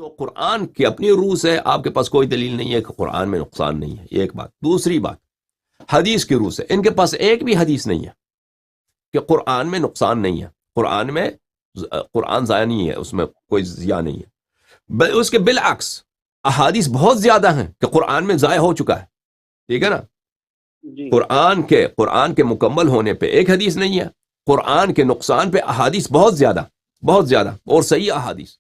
تو قرآن کی اپنی روح سے آپ کے پاس کوئی دلیل نہیں ہے کہ قرآن میں نقصان نہیں ہے، یہ ایک بات. دوسری بات، حدیث کی روح سے ان کے پاس ایک بھی حدیث نہیں ہے کہ قرآن میں نقصان نہیں ہے، قرآن میں قرآن ضائع نہیں ہے، اس میں کوئی ضیاع نہیں ہے. اس کے بالعکس احادیث بہت زیادہ ہیں کہ قرآن میں ضائع ہو چکا ہے. ٹھیک ہے نا؟ جی قرآن کے مکمل ہونے پہ ایک حدیث نہیں ہے، قرآن کے نقصان پہ احادیث بہت زیادہ اور صحیح احادیث.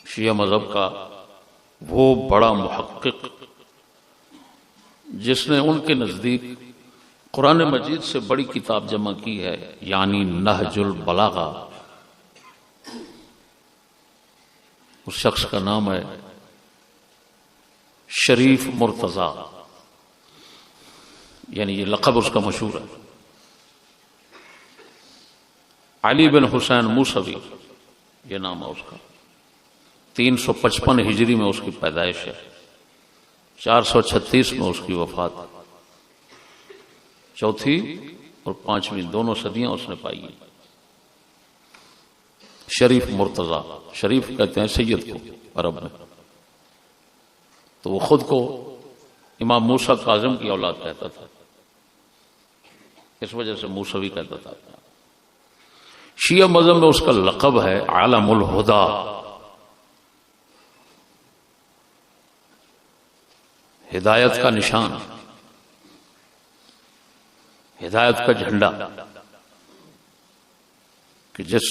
شیعہ مذہب کا وہ بڑا محقق جس نے ان کے نزدیک قرآن مجید سے بڑی کتاب جمع کی ہے، یعنی نہج البلاغہ، اس شخص کا نام ہے شریف مرتضیٰ، یعنی یہ لقب اس کا مشہور ہے. علی بن حسین موسوی یہ نام ہے اس کا. 355 ہجری میں اس کی پیدائش ہے، 436 میں اس کی وفات. چوتھی اور پانچویں دونوں صدیاں اس نے پائی ہیں. شریف مرتضیٰ، شریف کہتے ہیں سید کو عرب میں، تو وہ خود کو امام موسیٰ کاظم کی اولاد کہتا تھا، اس وجہ سے موسوی کہتا تھا. شیعہ مذہب میں اس کا لقب ہے عالم الہدا، ہدایت کا نشان، ہدایت کا جھنڈا، کہ جس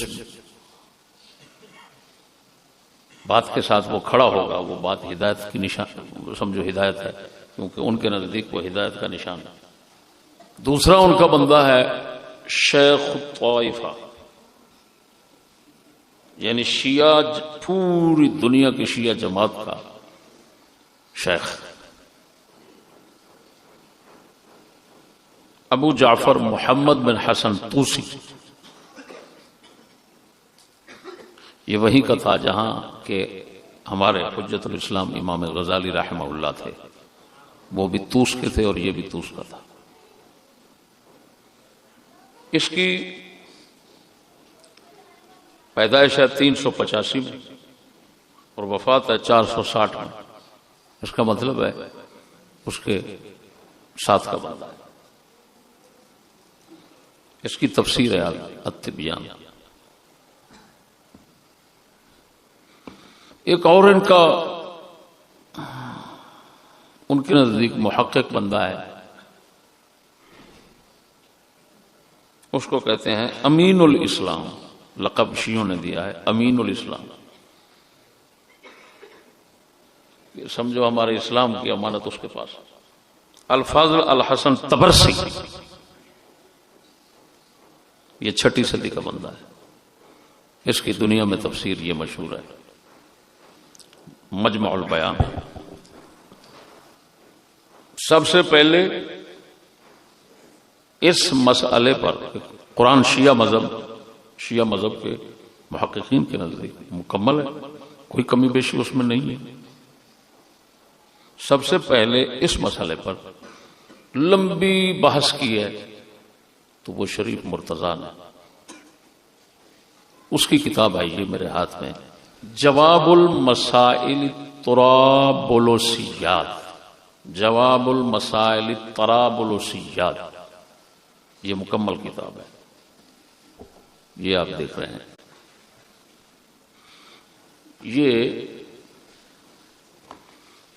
بات کے ساتھ وہ کھڑا ہوگا وہ بات ہدایت کی نشان سمجھو، ہدایت ہے، کیونکہ ان کے نزدیک وہ ہدایت کا نشان ہے. دوسرا ان کا بندہ ہے شیخ الطائفہ، یعنی شیعہ پوری دنیا کی شیعہ جماعت کا شیخ ابو جعفر محمد بن حسن طوسی. یہ وہی کا تھا جہاں کہ ہمارے حجت الاسلام امام غزالی رحمہ اللہ تھے، وہ بھی طوس کے تھے اور یہ بھی طوس کا تھا. اس کی پیدائش ہے 385 میں اور وفات ہے 460 میں. اس کا مطلب ہے اس کے ساتھ کا بندہ ہے. اس کی تفسیر ہے التبیان. ایک اور ان کا ان کے نزدیک محقق بندہ ہے، اس کو کہتے ہیں امین الاسلام، لقب شیعوں نے دیا ہے امین الاسلام. سمجھو ہمارے اسلام کی امانت اس کے پاس. الفاضل الحسن طبرسی، یہ 6ٹھی صدی کا بندہ ہے. اس کی دنیا میں تفسیر یہ مشہور ہے، مجمع البیان. سب سے پہلے اس مسئلے پر قرآن شیعہ مذہب کے محققین کے نزدیک مکمل ہے، کوئی کمی بیشی اس میں نہیں ہے. سب سے پہلے اس مسئلے پر لمبی بحث کی ہے تو وہ شریف مرتضیٰ نے. اس کی کتاب ہے یہ میرے ہاتھ میں، جواب المسائل الطرابلسیات، جواب المسائل الطرابلسیات، یہ مکمل کتاب ہے، یہ آپ دیکھ رہے ہیں. یہ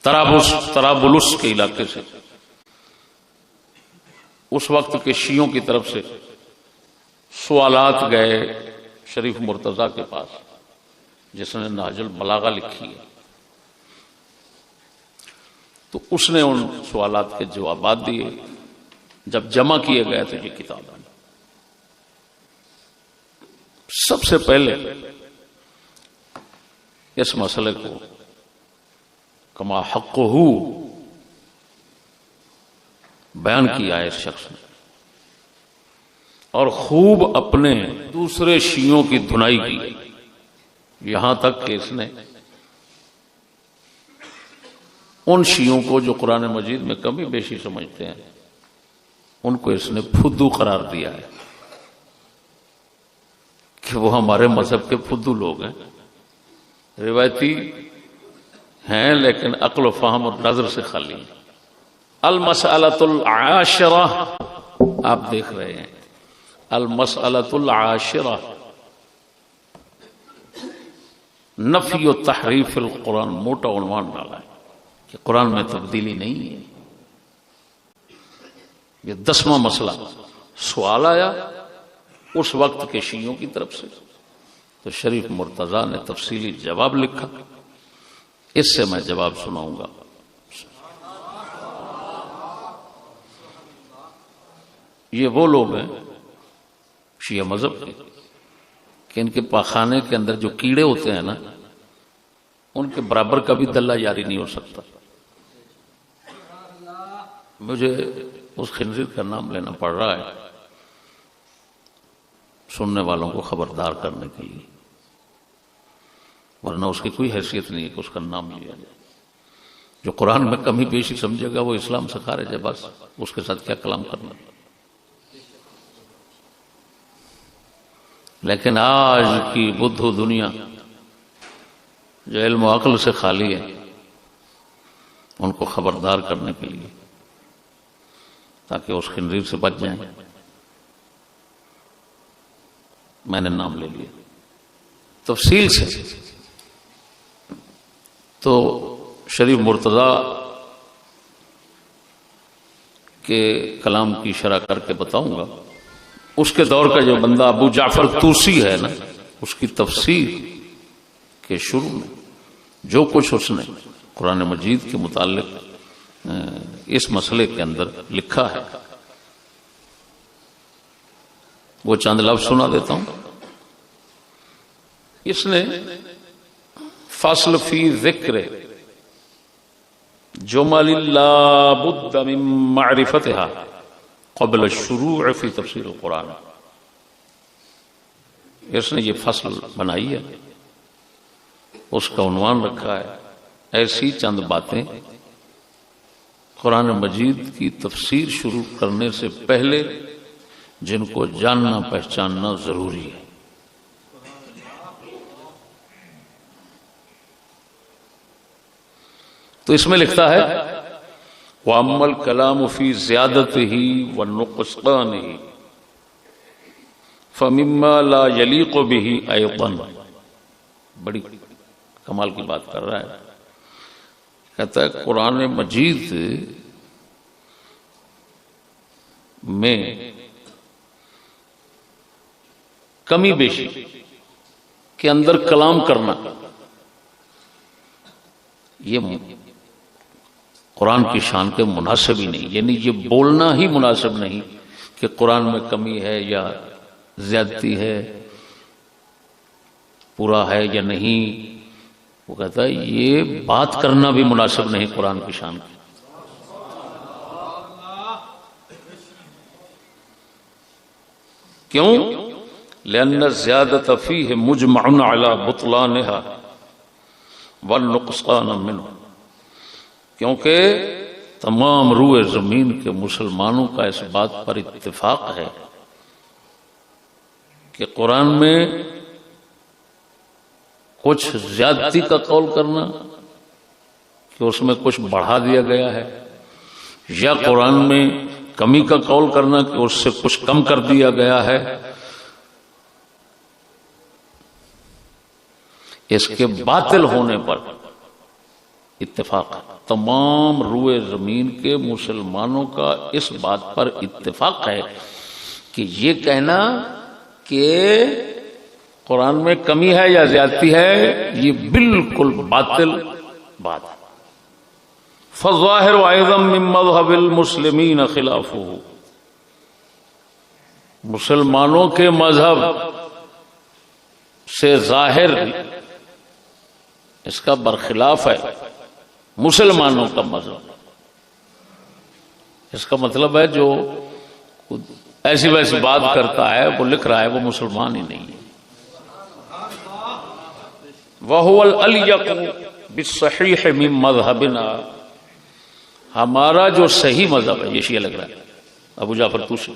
طرابلس کے علاقے سے اس وقت کے شیعوں کی طرف سے سوالات گئے شریف مرتضیٰ کے پاس، جس نے نہج البلاغہ لکھی ہے. تو اس نے ان سوالات کے جوابات دیے. جب جمع کیے گئے تو یہ کتاب ہے. سب سے پہلے اس مسئلے کو کما حقہ بیان کیا ہے اس شخص نے، اور خوب اپنے دوسرے شیعوں کی دھنائی کی، یہاں تک کہ اس نے ان شیعوں کو جو قرآن مجید میں کمی بیشی سمجھتے ہیں ان کو اس نے پھدو قرار دیا ہے کہ وہ ہمارے مذہب کے پھدو لوگ ہیں. روایتی ہیں لیکن عقل و فہم اور نظر سے خالی ہیں۔ المسألۃ العاشرہ، آپ دیکھ رہے ہیں المسألۃ العاشرہ نفی و تحریف القرآن، موٹا عنوان ڈالا ہے کہ قرآن میں تبدیلی نہیں ہے۔ یہ 10واں مسئلہ سوال آیا اس وقت کے شیعوں کی طرف سے، تو شریف مرتضیٰ نے تفصیلی جواب لکھا، اس سے میں جواب سناؤں گا۔ یہ وہ لوگ ہیں شیعہ مذہب کے کہ ان کے پاخانے کے اندر جو کیڑے ہوتے ہیں نا، ان کے برابر کا بھی دلہ جاری نہیں ہو سکتا۔ مجھے اس خنزیر کا نام لینا پڑ رہا ہے سننے والوں کو خبردار کرنے کے لیے، ورنہ اس کی کوئی حیثیت نہیں ہے کہ اس کا نام لیا جائے۔ جو قرآن میں کمی بیشی سمجھے گا وہ اسلام سے خارج ہے، بس اس کے ساتھ کیا کلام کرنا۔ لیکن آج کی بدھو دنیا جو علم و عقل سے خالی ہے، ان کو خبردار کرنے کے لیے تاکہ اس خنزیر سے بچ جائیں، میں نے نام لے لیا تفصیل سے۔ تو شریف مرتضیٰ کے کلام کی شرح کر کے بتاؤں گا۔ اس کے دور کا جو بندہ ابو جعفر طوسی ہے نا، اس کی تفسیر کے شروع میں جو کچھ اس نے قرآن مجید کے متعلق اس مسئلے کے اندر لکھا ہے، وہ چند لفظ سنا دیتا ہوں۔ اس نے فصل فی ذکر جمل لا بد من معرفتها قبل الشروع فی تفسیر القرآن، اس نے یہ فصل بنائی ہے، اس کا عنوان رکھا ہے ایسی چند باتیں قرآن مجید کی تفسیر شروع کرنے سے پہلے جن کو جاننا پہچاننا ضروری ہے۔ تو اس میں لکھتا ہے وَأَمَّا الْكَلَامُ فِي زِيَادَتِهِ وَالنُّقْصَانِهِ فَمِمَّا لَا يَلِيقُ بِهِ أَيْضًا، بڑی کمال کی بات کر رہا ہے، کہتا ہے قرآن مجید میں کمی بیشی کے اندر کلام کرنا یہ قرآن کی شان کے مناسب ہی نہیں، یعنی یہ بولنا ہی مناسب نہیں کہ قرآن میں کمی ہے یا زیادتی ہے، پورا ہے یا نہیں۔ وہ کہتا ہے یہ بات کرنا بھی مناسب نہیں قرآن کی شان کی۔ کیوں؟ لأن الزیادة فیہ مجمع علی بطلانها والنقصان منہ، کیونکہ تمام روئے زمین کے مسلمانوں کا اس بات پر اتفاق ہے کہ قرآن میں کچھ زیادتی کا قول کرنا کہ اس میں کچھ بڑھا دیا گیا ہے، یا قرآن میں کمی کا قول کرنا کہ اس سے کچھ کم کر دیا گیا ہے، اس کے باطل ہونے پر اتفاق ہے۔ تمام روئے زمین کے مسلمانوں کا اس بات پر اتفاق ہے کہ یہ کہنا کہ قرآن میں کمی ہے یا زیادتی ہے یہ بالکل باطل بات ہے۔ فالظاہر ايضا من مذهب المسلمین خلافہ، مسلمانوں کے مذہب سے ظاہر اس کا برخلاف ہے مسلمانوں کا مذہب۔ اس کا مطلب ہے جو ایسی ویسی بات کرتا ہے، وہ لکھ رہا ہے، وہ مسلمان ہی نہیں ہے۔ وَهُوَ الْأَلْيَقُ بِالصَّحِيحِ مِن مَذْهَبِنَا، ہمارا جو صحیح مذہب ہے، یہ شیعہ لگ رہا ہے ابو جعفر طوسی،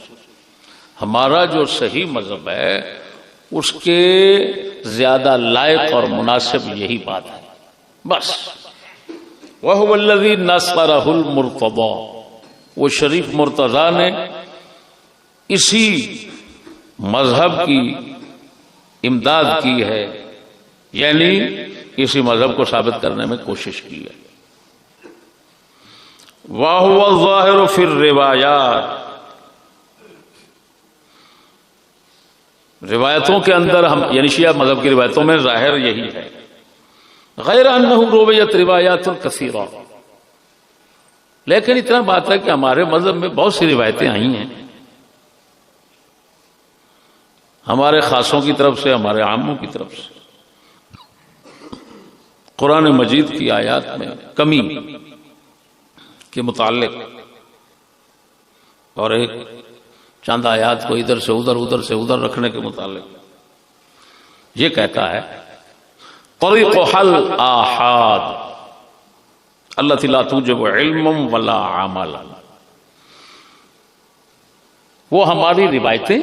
ہمارا جو صحیح مذہب ہے اس کے زیادہ لائق اور مناسب یہی بات ہے بس. وَهُوَ الَّذِي نَصَرَهُ الْمُرْتَضَى، وہ شریف مرتضیٰ نے اسی مذہب کی امداد کی ہے، یعنی اسی مذہب کو ثابت کرنے میں کوشش کی ہے. وَهُوَ الظَّاهِرُ فِي الرِّوَایَاتِ، روایتوں کے اندر ہم یعنی شیعہ مذہب کی روایتوں میں ظاہر یہی ہے. غیر انہ رویت روایات کثیرہ، لیکن اتنا بات ہے کہ ہمارے مذہب میں بہت سی روایتیں آئی ہیں، ہمارے خاصوں کی طرف سے، ہمارے عاموں کی طرف سے. قرآن مجید کی آیات میں کمی کے متعلق اور ایک چند آیات کو ادھر سے ادھر ادھر سے ادھر رکھنے کے متعلق یہ کہتا ہے طریق حل آحاد التي لا توجب علم ولا عمل. وہ ہماری روایتیں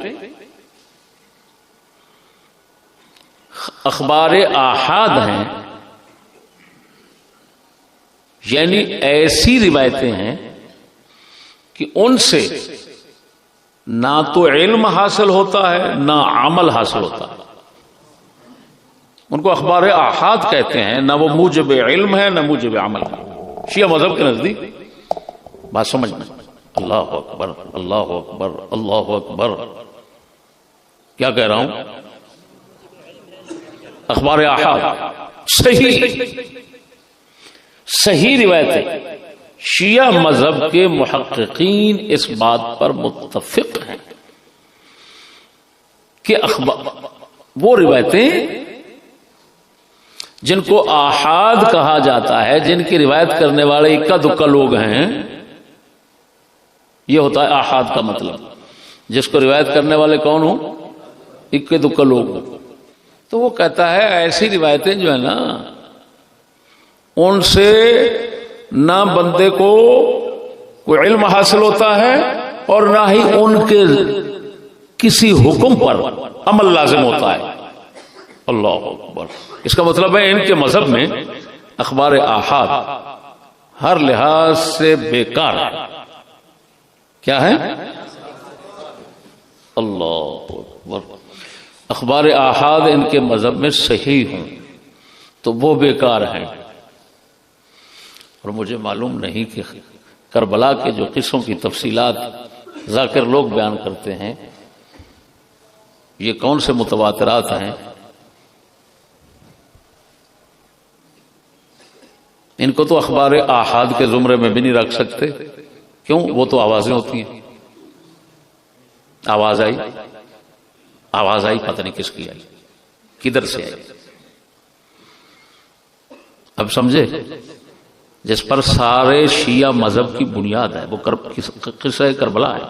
اخبار آحاد ہیں، یعنی ایسی روایتیں ہیں کہ ان سے نہ تو علم حاصل ہوتا ہے نہ عمل حاصل ہوتا ہے. ان کو اخبار آحاد کہتے ہیں، نہ وہ موجب علم ہے نہ موجب عمل ہے. شیعہ مذہب کے نزدیک بات سمجھنا. اللہ اکبر اللہ اکبر اللہ اکبر. کیا کہہ رہا ہوں؟ اخبار آحاد صحیح روایتیں. شیعہ مذہب کے محققین اس بات پر متفق ہیں کہ وہ روایتیں جن کو آحاد کہا جاتا ہے، جن کی روایت کرنے والے اکا دکا لوگ ہیں، یہ ہوتا ہے آحاد کا مطلب. جس کو روایت کرنے والے کون ہوں؟ اکے دکا لوگ ہوں. تو وہ کہتا ہے ایسی روایتیں جو ہے نا، ان سے نہ بندے کو کوئی علم حاصل ہوتا ہے اور نہ ہی ان کے کسی حکم پر عمل لازم ہوتا ہے. اللہ اکبر. اس کا مطلب ہے ان کے مذہب میں اخبار آحاد ہر لحاظ سے بیکار ہے. کیا ہے؟ اللہ اکبر. اخبار آحاد ان کے مذہب میں صحیح ہوں تو وہ بیکار ہیں. اور مجھے معلوم نہیں کہ کربلا کے جو قصوں کی تفصیلات ذاکر لوگ بیان کرتے ہیں یہ کون سے متواترات ہیں. ان کو تو اخبار آحاد کے زمرے میں بھی نہیں رکھ سکتے. کیوں؟ وہ تو آوازیں ہوتی ہیں. آواز آئی پتہ نہیں کس کی آئی، کدھر سے آئی. اب سمجھے؟ جس پر سارے شیعہ مذہب کی بنیاد ہے وہ قصہ کربلا ہے.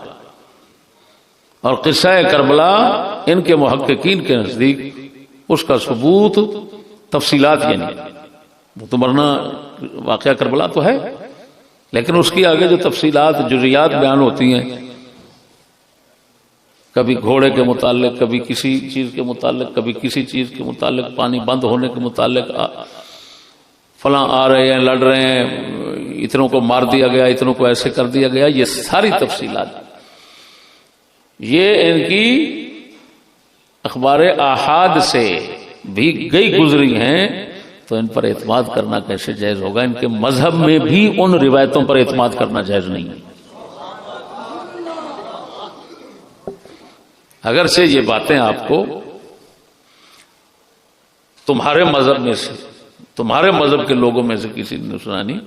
اور قصہ کربلا ان کے محققین کے نزدیک اس کا ثبوت تفصیلات یہ نہیں. وہ تو ورنہ واقعہ کربلا تو ہے، لیکن اس کی آگے جو تفصیلات جزیات بیان ہوتی ہیں، کبھی گھوڑے کے متعلق، کبھی کسی چیز کے متعلق، کبھی کسی چیز کے متعلق، پانی بند ہونے کے متعلق، فلاں آ رہے ہیں لڑ رہے ہیں، اتنوں کو مار دیا گیا، اتنوں کو ایسے کر دیا گیا، یہ ساری تفصیلات یہ ان کی اخبار آحاد سے بھی گئی گزری ہیں. تو ان پر اعتماد کرنا کیسے جائز ہوگا؟ ان کے مذہب میں بھی ان روایتوں پر اعتماد کرنا جائز نہیں ہے. اگرچہ یہ باتیں آپ کو تمہارے مذہب میں سے، تمہارے مذہب کے لوگوں میں سے کسی نے سنانی،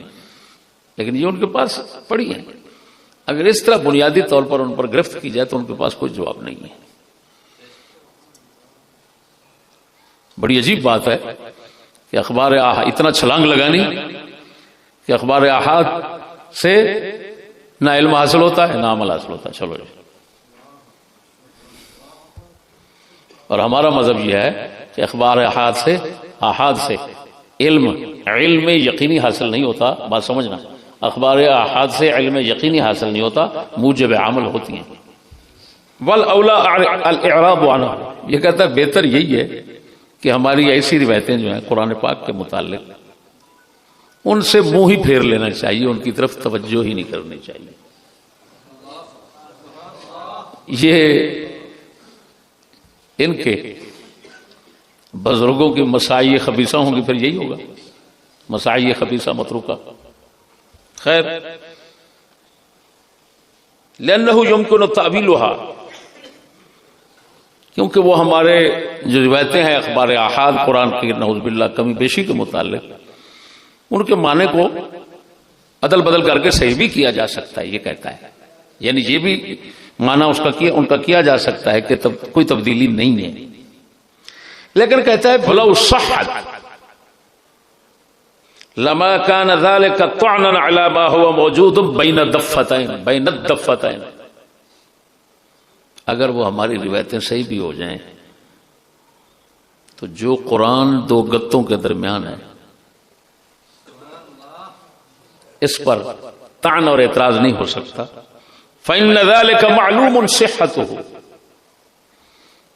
لیکن یہ ان کے پاس پڑی ہے. اگر اس طرح بنیادی طور پر ان پر گرفت کی جائے تو ان کے پاس کوئی جواب نہیں ہے. بڑی عجیب بات ہے کہ اخبار آحاد اتنا چھلانگ لگانی کہ اخبار آحاد سے نہ علم حاصل ہوتا ہے نہ عمل حاصل ہوتا ہے. چلو جی. اور ہمارا مذہب یہ ہے کہ اخبار آحاد سے علم یقینی حاصل نہیں ہوتا. بات سمجھنا، اخبار آحاد سے علم یقینی حاصل نہیں ہوتا، موجب عمل ہوتی ہیں. والاولا الاعراض عنہ، یہ کہتا ہے بہتر یہی ہے کہ ہماری ایسی روایتیں جو ہیں قرآن پاک کے متعلق ان سے منہ ہی پھیر لینا چاہیے، ان کی طرف توجہ ہی نہیں کرنی چاہیے۔ یہ ان کے بزرگوں کی مسائی خبیثہ ہوں گی، پھر یہی ہوگا، مسائی خبیثہ متروکہ۔ خیر، لأنہ یمکن تعویلها، کیونکہ وہ ہمارے جو روایتیں ہیں اخبار احاد قرآن کی نعوذ باللہ کمی بیشی کے متعلق، ان کے معنی کو عدل بدل کر کے صحیح بھی کیا جا سکتا ہے، یہ کہتا ہے، یعنی یہ بھی معنی اس کا ان کا کیا جا سکتا ہے کہ کوئی تبدیلی نہیں ہے، لیکن کہتا ہے فلو صحت لما كان ذلك طعنا على ما هو موجود بين الضفتين، اگر وہ ہماری روایتیں صحیح بھی ہو جائیں تو جو قرآن دو گتوں کے درمیان ہے اس پر طعن اور اعتراض نہیں ہو سکتا۔ فإن ذلك معلوم صحته،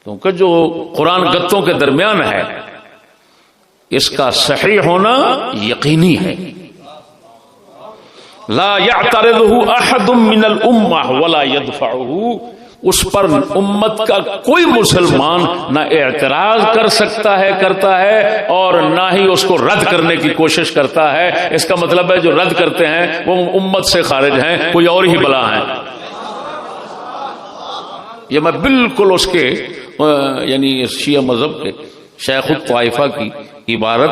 کیونکہ جو قرآن گتوں کے درمیان ہے اس کا صحیح ہونا یقینی ہے۔ لا يعترضه احد من الامة ولا يدفعه، اس پر امت کا کوئی مسلمان نہ اعتراض کر سکتا ہے، کرتا ہے، اور نہ ہی اس کو رد کرنے کی کوشش کرتا ہے۔ اس کا مطلب ہے جو رد کرتے ہیں وہ امت سے خارج ہیں، کوئی اور ہی بلا ہیں۔ یہ میں بالکل اس کے یعنی شیعہ مذہب کے شیخ الطائفہ کی عبارت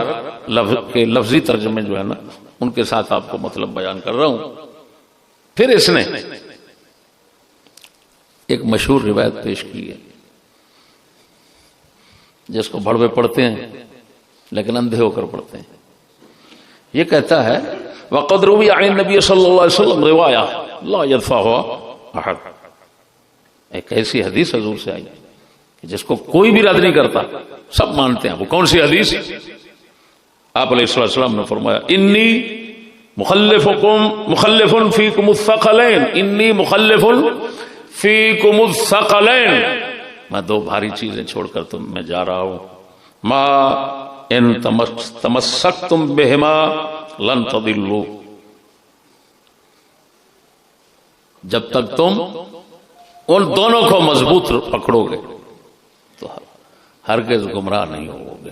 کے لفظی ترجمے جو ہے نا ان کے ساتھ آپ کو مطلب بیان کر رہا ہوں۔ پھر اس نے ایک مشہور روایت پیش کی ہے جس کو بڑوے پڑھتے ہیں لیکن اندھے ہو کر پڑھتے ہیں۔ یہ کہتا ہے وقد روی عن النبی صلی اللہ علیہ وسلم روایہ لا يدفعها احد، ایک ایسی حدیث حضور سے آئی جس کو کوئی بھی رد نہیں کرتا، سب مانتے ہیں۔ وہ کون سی حدیث؟ آپ علیہ السلام نے فرمایا انی مخلف فیکم الثقلین، انی مخلف فیکم الثقلین، میں دو بھاری چیزیں چھوڑ کر تم میں جا رہا ہوں، ما ان تمسکتم بہما لن تضلوا، جب تک تم ان دونوں کو مضبوط پکڑو گے تو ہرگز گمراہ نہیں ہوو گے۔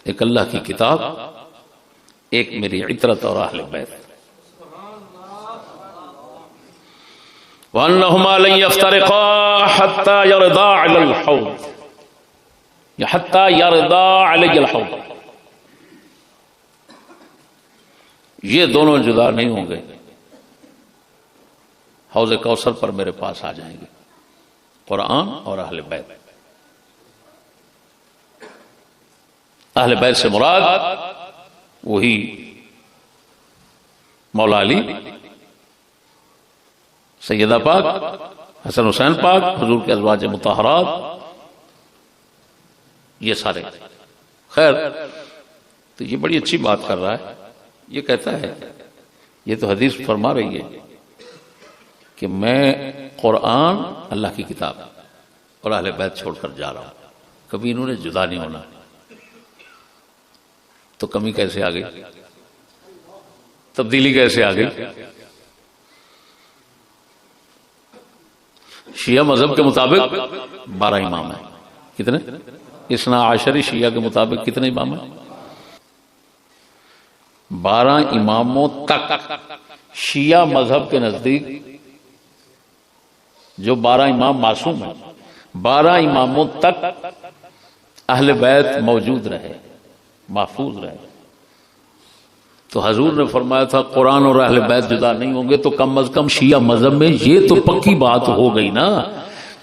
ایک اللہ کی کتاب، ایک میری عطرت اور اہل بیت۔ وَأَنَّهُمَا لَن يَفْتَرِقَا حَتَّى يَرْضَا عَلَى الْحَوْضِ، یا حَتَّى يَرْضَا عَلَيَّ الْحَوْضِ، یہ دونوں جدا نہیں ہوں گے، حوض کوثر پر میرے پاس آ جائیں گے، قرآن اور اہل بیت۔ اہل بیت سے مراد وہی مولا علی، سیدہ پاک، حسن حسین پاک، حضور کے ازواج مطہرات، یہ سارے۔ خیر، تو یہ بڑی اچھی بات کر رہا ہے۔ یہ کہتا ہے یہ تو حدیث فرما رہی ہے کہ میں قرآن اللہ کی کتاب اور اہل بیت چھوڑ کر جا رہا ہوں، کبھی انہوں نے جدا نہیں ہونا۔ تو کمی کیسے آ گئی؟ تبدیلی کیسے آ گئی؟ شیعہ مذہب کے مطابق 12 امام ہیں۔ کتنے؟ اثنا عشری شیعہ کے مطابق کتنے امام ہیں؟ 12 اماموں تک شیعہ مذہب کے نزدیک جو 12 امام معصوم ہیں، 12 اماموں تک اہل بیت موجود رہے، محفوظ رہے۔ تو حضور نے فرمایا تھا قرآن اور اہل بیت جدا نہیں ہوں گے، تو کم از کم شیعہ مذہب میں یہ تو پکی بات ہو گئی نا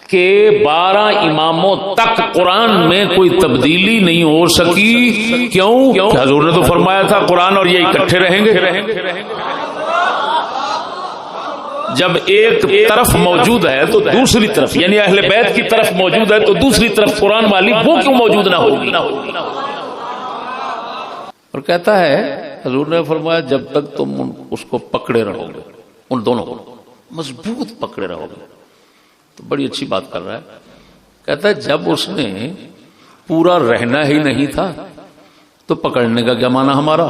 کہ 12 اماموں تک قرآن میں کوئی تبدیلی نہیں ہو سکی۔ کیوں؟ کہ حضور نے تو فرمایا تھا قرآن اور یہ اکٹھے رہیں گے۔ جب ایک طرف موجود ہے تو دوسری طرف، یعنی اہل بیت کی طرف موجود ہے تو دوسری طرف قرآن والی وہ کیوں موجود نہ ہوگی؟ اور کہتا ہے حضور نے فرمایا جب تک تم اس کو پکڑے رہو گے، ان دونوں کو مضبوط پکڑے رہو گے، تو بڑی اچھی بات کر رہا ہے. کہتا ہے جب اس نے پورا رہنا ہی نہیں تھا تو پکڑنے کا کیا معنی ہمارا؟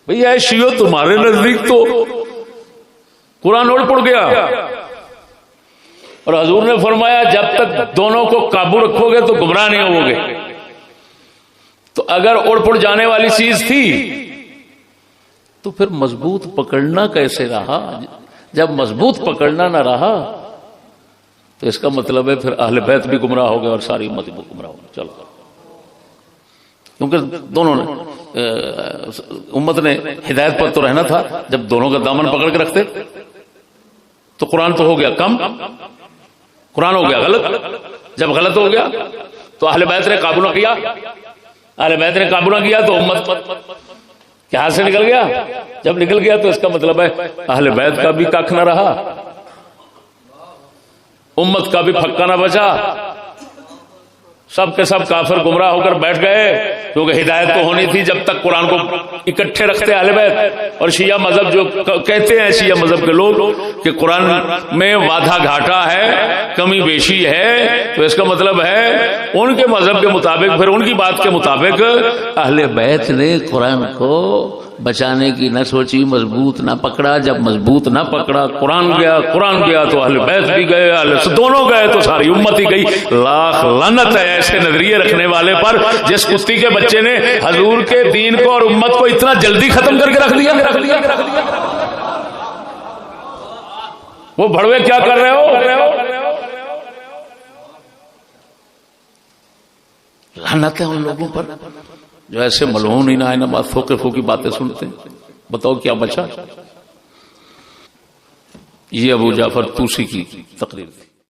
بھئی اے شیعو تمہارے نزدیک تو قرآن اڑ پڑ گیا، اور حضور نے فرمایا جب تک دونوں کو قابو رکھو گے تو گمراہ نہیں ہوگے. تو اگر اڑ پڑ جانے والی چیز تھی تو پھر مضبوط پکڑنا کیسے رہا؟ جب مضبوط پکڑنا نہ رہا تو اس کا مطلب ہے پھر اہل بیت بھی گمراہ ہو گئے اور ساری امت بھی گمراہ ہو گئی. چلو، کیونکہ دونوں نے امت نے ہدایت پر تو رہنا تھا. جب دونوں کا دامن پکڑ کے رکھتے تو قرآن تو ہو گیا کم، قرآن ہو گیا غلط. جب غلط ہو گیا تو اہل بیت نے قابو نہ کیا، اہل بیت نے قابو نہ کیا تو امت کے ہاتھ سے نکل گیا. جب نکل گیا تو اس کا مطلب ہے اہل بیت کا بھی کخ نہ رہا، امت کا بھی پھکا نہ بچا، سب کے سب کافر گمراہ ہو کر بیٹھ گئے. کیونکہ ہدایت تو ہونی تھی جب تک قرآن کو اکٹھے رکھتے اہل بیت. اور شیعہ مذہب جو کہتے ہیں شیعہ مذہب کے لوگ کہ قرآن میں وعدہ گھاٹا ہے، کمی بیشی ہے، تو اس کا مطلب ہے ان کے مذہب کے مطابق، پھر ان کی بات کے مطابق اہل بیت نے قرآن کو بچانے کی نہ سوچی، مضبوط نہ پکڑا. جب مضبوط نہ پکڑا، قرآن گیا تو اہل بیت بھی گئے، دونوں گئے تو ساری امت ہی گئی. لاکھ لعنت ہے ایسے نظریے رکھنے والے پر جس کتی کے بچے نے حضور کے دین کو اور امت کو اتنا جلدی ختم کر کے رکھ دیا. وہ بھڑوے کیا کر رہے ہو؟ لعنت ہے ان لوگوں پر جو ایسے ملعون ہی نہ آئے نہ بات فوقے کی باتیں سنتے ہیں. بتاؤ کیا بچا؟ یہ ابو جعفر طوسی کی تقریر تھی.